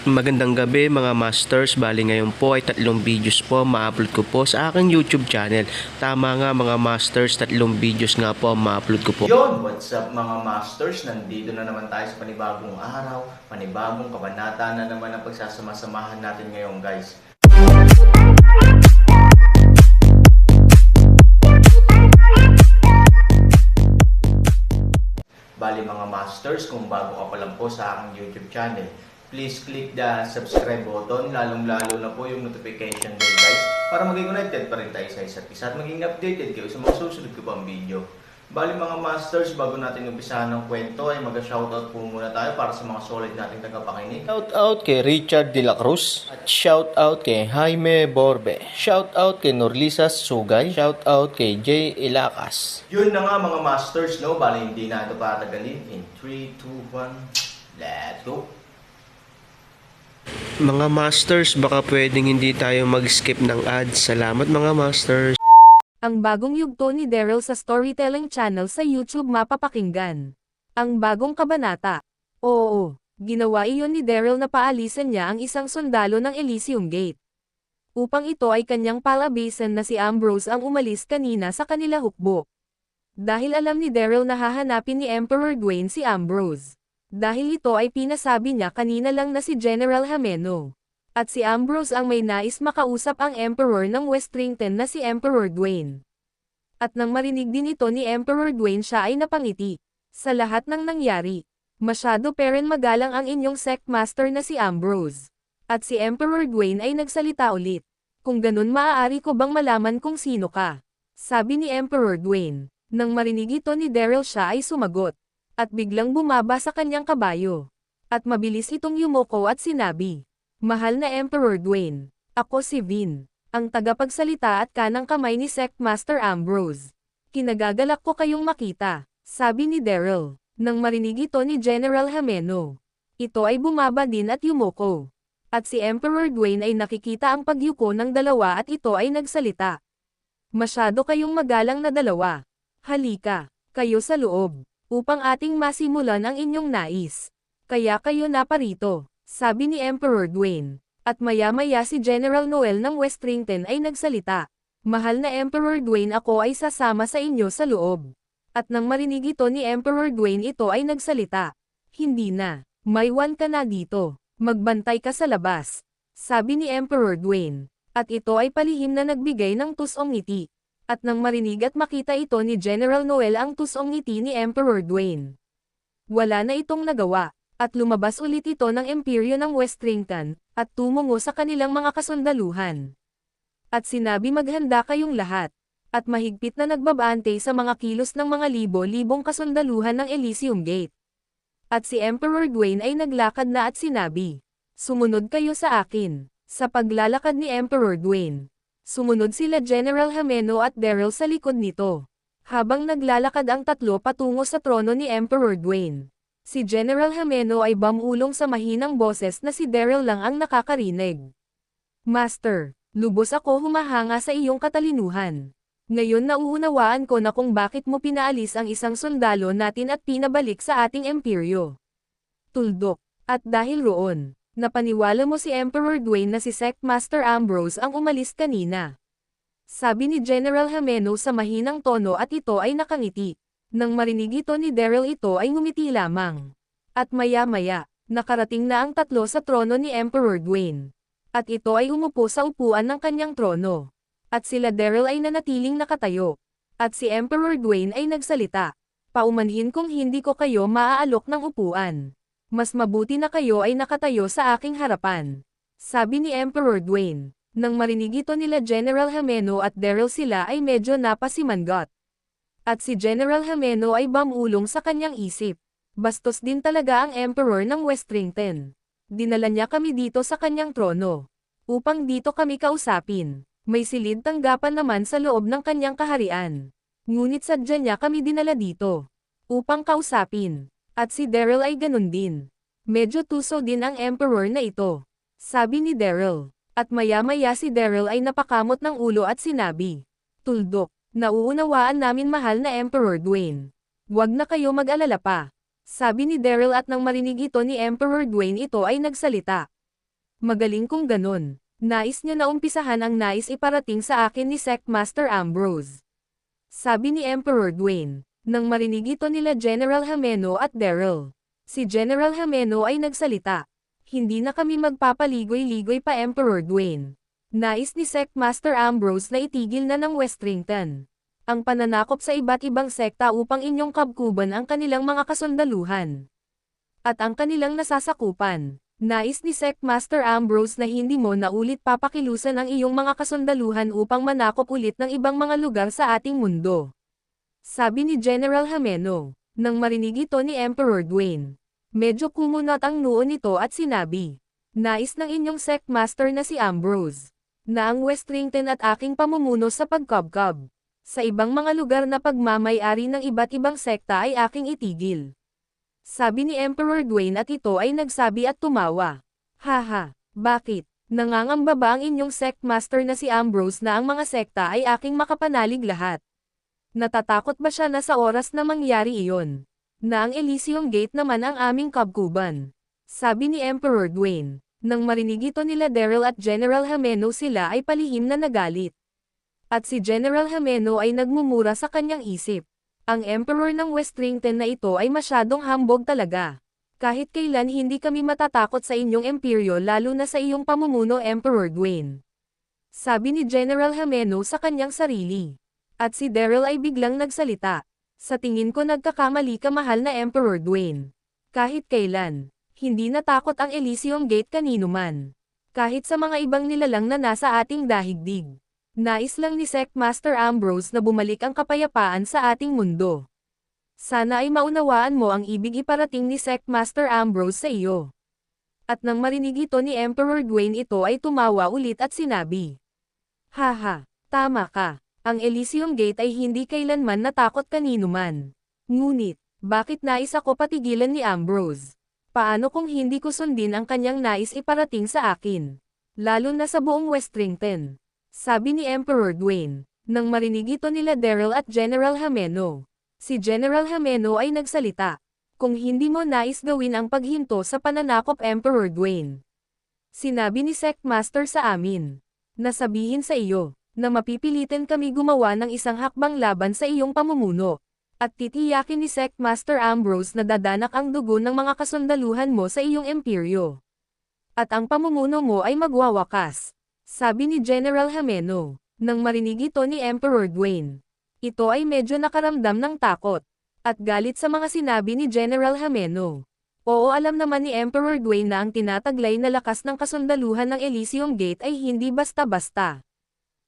Magandang gabi mga masters, bali ngayon po ay 3 videos po ma-upload ko po sa aking YouTube channel. Tama nga mga masters, 3 videos nga po ma-upload ko po. Yon, what's up mga masters? Nandito na naman tayo sa panibagong araw, panibagong kabanata na naman ang pagsasama-samahan natin ngayon guys. Bali mga masters, kung bago ka pa lang po sa aking YouTube channel, please click the subscribe button, lalong-lalo na po yung notification bell guys, para maging connected pa rin tayo sa isa't isa at maging updated kayo sa mga susunod ko pang video. Bali mga masters, bago natin umpisahan ng kwento ay mag-shoutout po muna tayo para sa mga solid nating tagapakinig. Shoutout kay Richard De La Cruz at shoutout kay Jaime Borbe. Shoutout kay Norlisa Sugay. Shoutout kay Jay Ilacas. Yun na nga mga masters, no? Bali hindi na ito patagalin. In 3, 2, 1, let's go! Mga masters, baka pwedeng hindi tayo mag-skip ng ads. Salamat mga masters. Ang bagong yugto ni Daryl sa storytelling channel sa YouTube mapapakinggan. Ang bagong kabanata. Oo, ginawa iyon ni Daryl na paalisan niya ang isang sundalo ng Elysium Gate. Upang ito ay kanyang palabasin na si Ambrose ang umalis kanina sa kanila hukbo. Dahil alam ni Daryl na hahanapin ni Emperor Dwayne si Ambrose. Dahil ito ay pinasabi niya kanina lang na si General Hameno. At si Ambrose ang may nais makausap ang Emperor ng Westrington na si Emperor Dwayne. At nang marinig din ito ni Emperor Dwayne siya ay napangiti. Sa lahat ng nangyari, masyado peren magalang ang inyong sectmaster na si Ambrose. At si Emperor Dwayne ay nagsalita ulit. Kung ganun maaari ko bang malaman kung sino ka? Sabi ni Emperor Dwayne. Nang marinig ito ni Daryl siya ay sumagot. At biglang bumaba sa kanyang kabayo. At mabilis itong yumoko at sinabi. Mahal na Emperor Dwayne, ako si Vin, ang tagapagsalita at kanang kamay ni Sectmaster Ambrose. Kinagagalak ko kayong makita, sabi ni Daryl, nang marinig ito ni General Hameno. Ito ay bumaba din at yumoko. At si Emperor Dwayne ay nakikita ang pagyuko ng dalawa at ito ay nagsalita. Masyado kayong magalang na dalawa. Halika, kayo sa loob, upang ating masimulan ang inyong nais. Kaya kayo naparito. Sabi ni Emperor Dwayne. At maya-maya si General Noel ng Westrington ay nagsalita. Mahal na Emperor Dwayne, ako ay sasama sa inyo sa loob. At nang marinig ito ni Emperor Dwayne ito ay nagsalita. Hindi na. Maiwan ka na dito. Magbantay ka sa labas. Sabi ni Emperor Dwayne. At ito ay palihim na nagbigay ng tusong ngiti. At nang marinig at makita ito ni General Noel ang tusong ngiti ni Emperor Dwayne. Wala na itong nagawa. At lumabas ulit ito ng imperyo ng Westrington, at tumungo sa kanilang mga kasundaluhan. At sinabi maghanda kayong lahat, at mahigpit na nagbabante sa mga kilos ng mga libo-libong kasundaluhan ng Elysium Gate. At si Emperor Dwayne ay naglakad na at sinabi, sumunod kayo sa akin. Sa paglalakad ni Emperor Dwayne, sumunod sila General Hameno at Daryl sa likod nito. Habang naglalakad ang tatlo patungo sa trono ni Emperor Dwayne. Si General Hameno ay bumulong sa mahinang boses na si Daryl lang ang nakakarinig. Master, lubos ako humahanga sa iyong katalinuhan. Ngayon nauunawaan ko na kung bakit mo pinaalis ang isang sundalo natin at pinabalik sa ating imperyo. Tuldok, at dahil roon, napaniwala mo si Emperor Dwayne na si Sectmaster Ambrose ang umalis kanina. Sabi ni General Hameno sa mahinang tono at ito ay nakangiti. Nang marinig ito ni Daryl ito ay ngumiti lamang. At maya-maya, nakarating na ang tatlo sa trono ni Emperor Dwayne. At ito ay umupo sa upuan ng kanyang trono. At sila Daryl ay nanatiling nakatayo. At si Emperor Dwayne ay nagsalita. Paumanhin kung hindi ko kayo maaalok ng upuan. Mas mabuti na kayo ay nakatayo sa aking harapan. Sabi ni Emperor Dwayne. Nang marinig ito nila General Hameno at Daryl sila ay medyo napasimangot. At si General Hameno ay bumulong sa kanyang isip. Bastos din talaga ang Emperor ng Westrington. Dinala niya kami dito sa kanyang trono. Upang dito kami kausapin. May silid tanggapan naman sa loob ng kanyang kaharian. Ngunit sadya niya kami dinala dito. Upang kausapin. At si Daryl ay ganun din. Medyo tuso din ang Emperor na ito. Sabi ni Daryl. At maya-maya si Daryl ay napakamot ng ulo at sinabi. Tuldok. Nauunawaan namin mahal na Emperor Dwayne. Huwag na kayo mag-alala pa. Sabi ni Daryl at nang marinig ito ni Emperor Dwayne ito ay nagsalita. Magaling kung ganun. Nais niya na umpisahan ang nais iparating sa akin ni Sect Master Ambrose. Sabi ni Emperor Dwayne. Nang marinig ito nila General Hameno at Daryl. Si General Hameno ay nagsalita. Hindi na kami magpapaligoy-ligoy pa Emperor Dwayne. Nais ni Sect Master Ambrose na itigil na ng Westrington ang pananakop sa iba't ibang sekta upang inyong kabkuban ang kanilang mga kasundaluhan at ang kanilang nasasakupan. Nais ni Sect Master Ambrose na hindi mo na ulit papakilusan ang iyong mga kasundaluhan upang manakop ulit ng ibang mga lugar sa ating mundo. Sabi ni General Hameno. Nang marinig ito ni Emperor Dwayne, medyo kumunat ang noo nito at sinabi, nais ng inyong Sect Master na si Ambrose, na ang Westrington at aking pamumuno sa pagkabkab sa ibang mga lugar na pagmamay-ari ng iba't ibang sekta ay aking itigil. Sabi ni Emperor Dwayne at ito ay nagsabi at tumawa. Haha, bakit? Nangangamba ba ang inyong Sect Master na si Ambrose na ang mga sekta ay aking makapanalig lahat? Natatakot ba siya na sa oras na mangyari iyon? Na ang Elysium Gate naman ang aming kabkuban? Sabi ni Emperor Dwayne. Nang marinig ito nila Daryl at General Hameno sila ay palihim na nagalit. At si General Hameno ay nagmumura sa kanyang isip. Ang Emperor ng Westrington na ito ay masyadong hambog talaga. Kahit kailan hindi kami matatakot sa inyong imperyo lalo na sa iyong pamumuno Emperor Dwayne. Sabi ni General Hameno sa kanyang sarili. At si Daryl ay biglang nagsalita. Sa tingin ko nagkakamali ka mahal na Emperor Dwayne. Kahit kailan, hindi natakot ang Elysium Gate kanino man. Kahit sa mga ibang nilalang na nasa ating daigdig. Nais lang ni Sect Master Ambrose na bumalik ang kapayapaan sa ating mundo. Sana ay maunawaan mo ang ibig iparating ni Sect Master Ambrose sa iyo. At nang marinig ito ni Emperor Dwayne ito ay tumawa ulit at sinabi. Haha, tama ka. Ang Elysium Gate ay hindi kailanman natakot kanino man. Ngunit, bakit nais ako patigilan ni Ambrose? Paano kung hindi ko sundin ang kanyang nais iparating sa akin? Lalo na sa buong Westrington. Sabi ni Emperor Dwayne. Nang marinig ito nila Daryl at General Hameno. Si General Hameno ay nagsalita. Kung hindi mo nais gawin ang paghinto sa pananakop Emperor Dwayne. Sinabi ni Sect Master sa amin. Nasabihin sa iyo, na mapipilitin kami gumawa ng isang hakbang laban sa iyong pamumuno. At titiyakin ni Sect Master Ambrose na dadanak ang dugo ng mga kasundaluhan mo sa iyong imperyo. At ang pamumuno mo ay magwawakas. Sabi ni General Hameno. Nang marinig ito ni Emperor Dwayne. Ito ay medyo nakaramdam ng takot. At galit sa mga sinabi ni General Hameno. Oo, alam naman ni Emperor Dwayne na ang tinataglay na lakas ng kasundaluhan ng Elysium Gate ay hindi basta-basta.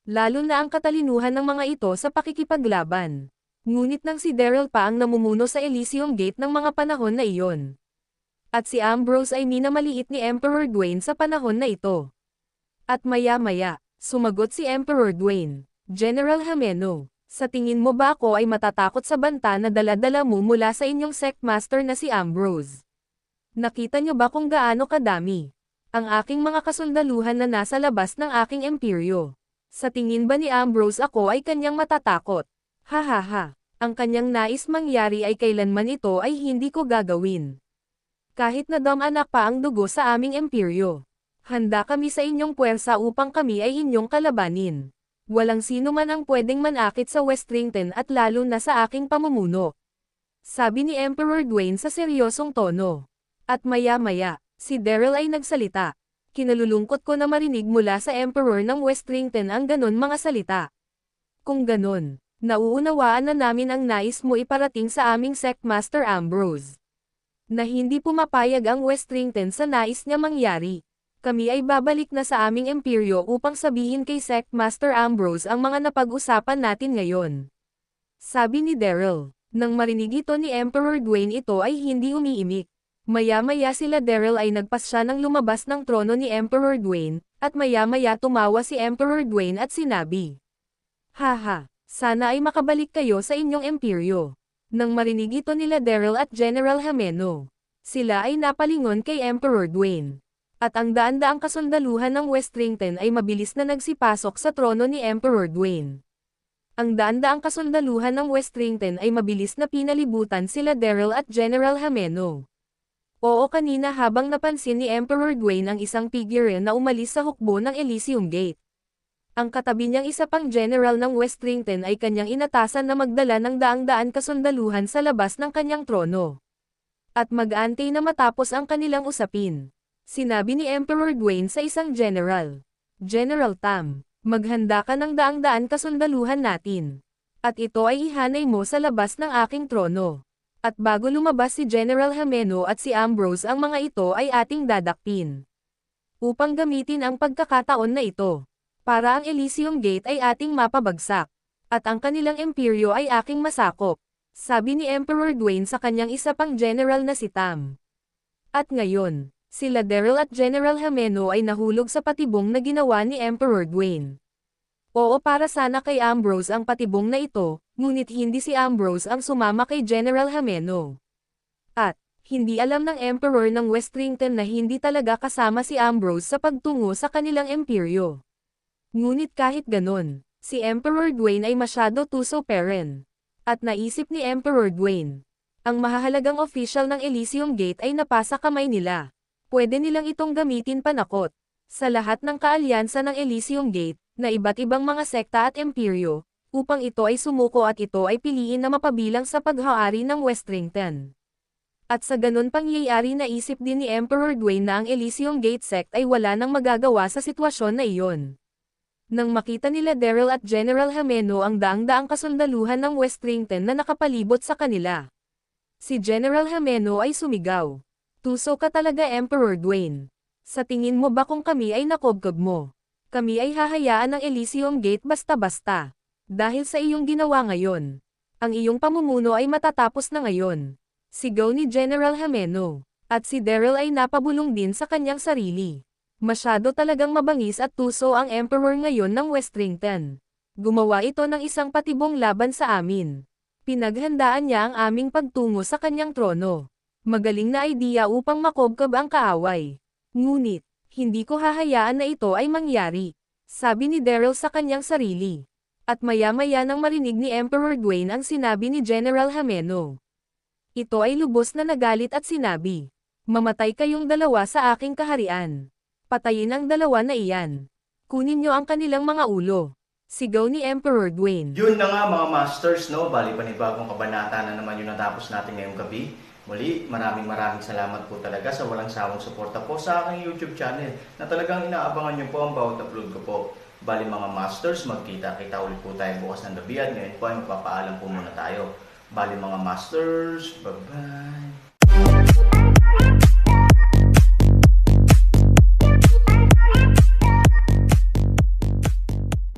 Lalo na ang katalinuhan ng mga ito sa pakikipaglaban. Ngunit nang si Daryl pa ang namumuno sa Elysium Gate ng mga panahon na iyon. At si Ambrose ay minamaliit ni Emperor Dwayne sa panahon na ito. At maya-maya, sumagot si Emperor Dwayne. General Hameno, sa tingin mo ba ako ay matatakot sa banta na dala-dala mo mula sa inyong Sect Master na si Ambrose? Nakita niyo ba kung gaano kadami ang aking mga kasundaluhan na nasa labas ng aking imperyo? Sa tingin ba ni Ambrose ako ay kanyang matatakot? Hahaha, ang kanyang nais mangyari ay kailanman ito ay hindi ko gagawin. Kahit na damanak pa ang dugo sa aming imperyo. Handa kami sa inyong puwersa upang kami ay inyong kalabanin. Walang sino man ang pwedeng manakit sa Westrington at lalo na sa aking pamumuno. Sabi ni Emperor Dwayne sa seryosong tono. At maya-maya, si Daryl ay nagsalita. Kinalulungkot ko na marinig mula sa Emperor ng Westrington ang ganon mga salita. Kung ganon, nauunawaan na namin ang nais mo iparating sa aming Sect Master Ambrose. Na hindi pumapayag ang Westrington sa nais niya mangyari. Kami ay babalik na sa aming imperyo upang sabihin kay Sect Master Ambrose ang mga napag-usapan natin ngayon. Sabi ni Daryl. Nang marinig ito ni Emperor Dwayne ito ay hindi umiimik. Maya-maya sila Daryl ay nagpasya ng lumabas ng trono ni Emperor Dwayne, at maya-maya tumawa si Emperor Dwayne at sinabi. Haha, sana ay makabalik kayo sa inyong imperyo. Nang marinig ito nila Daryl at General Hameno. Sila ay napalingon kay Emperor Dwayne. At ang daan-daang kasundaluhan ng Westrington ay mabilis na nagsipasok sa trono ni Emperor Dwayne. Ang daan-daang kasundaluhan ng Westrington ay mabilis na pinalibutan sila Daryl at General Hameno. Oo, kanina habang napansin ni Emperor Gwaine ang isang figurine na umalis sa hukbo ng Elysium Gate. Ang katabi niyang isa pang general ng Westrington ay kanyang inatasan na magdala ng daang-daan kasundaluhan sa labas ng kanyang trono. At mag-antay na matapos ang kanilang usapin. Sinabi ni Emperor Gwaine sa isang general, "General Tam, maghanda ka ng daang-daan kasundaluhan natin. At ito ay ihanay mo sa labas ng aking trono. At bago lumabas si General Hameno at si Ambrose, ang mga ito ay ating dadakpin. Upang gamitin ang pagkakataon na ito. Para ang Elysium Gate ay ating mapabagsak. At ang kanilang imperyo ay aking masakop." Sabi ni Emperor Gwaine sa kanyang isa pang general na si Tam. At ngayon, sila Daryl at General Hameno ay nahulog sa patibong na ginawa ni Emperor Gwaine. Oo, para sana kay Ambrose ang patibong na ito, ngunit hindi si Ambrose ang sumama kay General Hameno. At, hindi alam ng Emperor ng Westrington na hindi talaga kasama si Ambrose sa pagtungo sa kanilang imperyo. Ngunit kahit ganon, si Emperor Gwaine ay masyado tuso-peren. At naisip ni Emperor Gwaine, ang mahahalagang official ng Elysium Gate ay napasa kamay nila. Pwede nilang itong gamitin panakot sa lahat ng kaalyansa ng Elysium Gate, na iba't ibang mga sekta at imperyo, upang ito ay sumuko at ito ay piliin na mapabilang sa paghahari ng Westrington. At sa ganun pangyayari, naisip din ni Emperor Gwaine na ang Elysium Gate sect ay wala nang magagawa sa sitwasyon na iyon. Nang makita nila Daryl at General Hameno ang daang-daang kasundaluhan ng Westrington na nakapalibot sa kanila, si General Hameno ay sumigaw, "Tuso ka talaga, Emperor Gwaine. Sa tingin mo ba kung kami ay nakobkob mo? Kami ay hahayaan ng Elysium Gate basta-basta. Dahil sa iyong ginawa ngayon, ang iyong pamumuno ay matatapos na ngayon." Sigaw ni General Hameno. At si Daryl ay napabulong din sa kanyang sarili. Masyado talagang mabangis at tuso ang Emperor ngayon ng Westrington. Gumawa ito ng isang patibong laban sa amin. Pinaghandaan niya ang aming pagtungo sa kanyang trono. Magaling na idea upang makobkob ang kaaway. Ngunit, hindi ko hahayaan na ito ay mangyari, sabi ni Daryl sa kanyang sarili. At maya-maya nang marinig ni Emperor Gwaine ang sinabi ni General Hameno, ito ay lubos na nagalit at sinabi, "Mamatay kayong dalawa sa aking kaharian. Patayin ang dalawa na iyan. Kunin niyo ang kanilang mga ulo." Sigaw ni Emperor Gwaine. Yun na nga mga masters, no? Bali panibagong kabanata na naman yung natapos natin ngayong gabi. Muli, maraming salamat po talaga sa walang sawang suporta po sa aking YouTube channel na talagang inaabangan nyo po ang bawat upload ko po. Bali mga masters, magkita-kita ulit po tayo bukas ng gabi at ngayon po ay magpapaalam po muna tayo. Bali mga masters, bye-bye!